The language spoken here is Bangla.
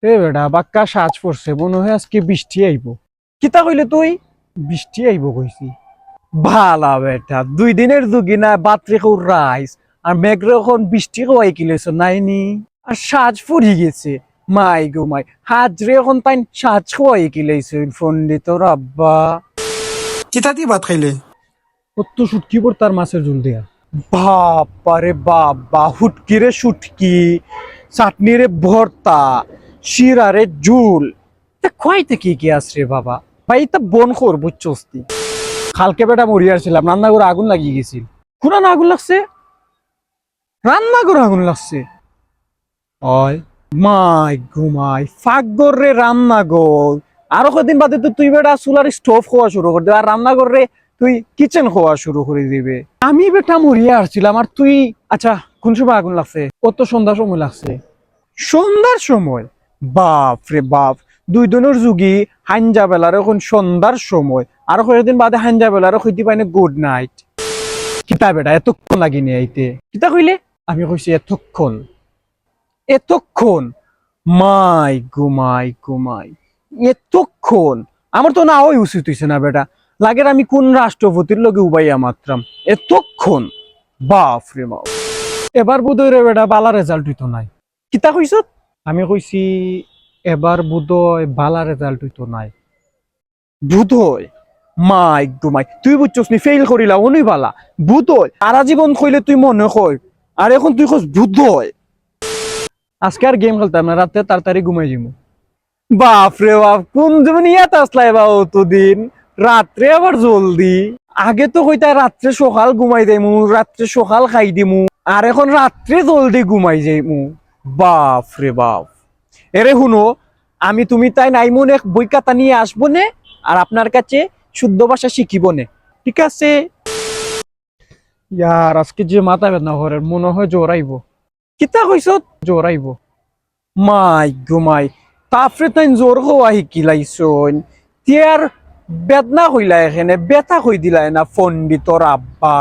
এ বেটা বাক্কা সাজ পড়ছে, মনে হয় আজকে বৃষ্টি আইব। কিতা কইলে তুই? বৃষ্টি আইব কইছি? ভালা বেটা, 2 দিনের দুগিনা বাতরে রাইস আর মেঘরে এখন বৃষ্টি হওয়াই কিলেছ নাইনি। আর সাজ ফুরি গেছে, মাই গো মাই, হাজরে এখন তাই সাজ হওয়াই কিলেছে পন্ডিত আব্বা। কিতা দিয়ে ভাত খাইলে? কত শুটকি পড়তার মাছের ঝুল দিয়া। বাপারে বাবা, হুটকি রে শুটকি, চাটনি রে ভর্তা, শিরা রে ঝুল। খাইতে কি কি আসরে বাবা ভাই, তা বন খোর বুঝছস্তি। খালকে বেটা মরিয়াছিলাম, রান্না করে আগুন লাগিয়ে গেছিল। কোরআন আগুন লাগছে, রান্না করে আগুন লাগছে। ওই মাই ঘুমাই ফাঁকগর রে রান্না গর। আরো কদিন বাদে তো তুই বেটা চুলার স্টোভ খাওয়া শুরু করে দিবে, আর রান্নাঘর রে তুই কিচেন খাওয়া শুরু করে দিবে। আমি বেটা মরিয়া আসছিলাম আর তুই। আচ্ছা, কোন সময় আগুন লাগছে? কত সন্ধ্যার সময় লাগছে? সন্ধ্যার সময়? বাপ রে বাপ, 2 দিনের যুগী হাঞ্জা বেলার এখন সন্ধ্যার সময়, আরো কয়েকদিন বাদে হাঞ্জা বেলার হইতে পাইনি গুড নাইট। কিতা বেটা এতক্ষণ লাগিনি আইতে? কিতা কইলে? আমি কইছি এতক্ষণ। এতক্ষণ? মাই ঘুমাই ঘুমাই, এতক্ষণ? আমার তো না ওই উচিত হইছে না বেটা, লাগের আমি কোন রাষ্ট্রপতির লগে উবাইয়া মাত্রাম। এতক্ষণ? বাপ রে বাপ। এবার বোধহয় রে বেটা বালা রেজাল্ট হইতো নাই। কিতা কইছ? আমি কইছি এবার বোধহয় বালা রেজাল্ট হইতো নাই। বোধহয়? মাই ঘুমাই, তুই বুঝছস নি ফেল করিলা অনই বালা। বোধহয় সারা জীবন কইলে তুই মনে কই, আর এখন তুই কস বোধহয়। আজকে আর গেম খেলতাম না, রাতে তাড়াতাড়ি ঘুমাই যাবো। বাপ রে বাপ, কোন দুনিয়াতে আসলাই বা অতদিন, রাত্রে আবার জলদি। আগে তো কইতা রাত্রে সকাল ঘুমাই যাইমু, রাত্রে সকাল খাই দিমু, আর এখন রাত্রে জলদি ঘুমাই যাইমু। বাপ রে বাপ। এরে শুনো, আমি তুমি তাই নাইমুন এক বই খাতা নিয়ে আসবো নে, আর আপনার কাছে শুদ্ধ ভাষা শিখিব নে, ঠিক আছে? ইয়ার আজকে যে মাথা বেদনা করে, মনে হয় জোরাইব। কিতা কইস? জোরাইব? মাই ঘুমাই, তাফরে তাই জোর হওয়া শিকিলাইছন, তিয়ার বেদনা হইলা এখানে, বেতা হই দিলাই না পণ্ডিতর আব্বা।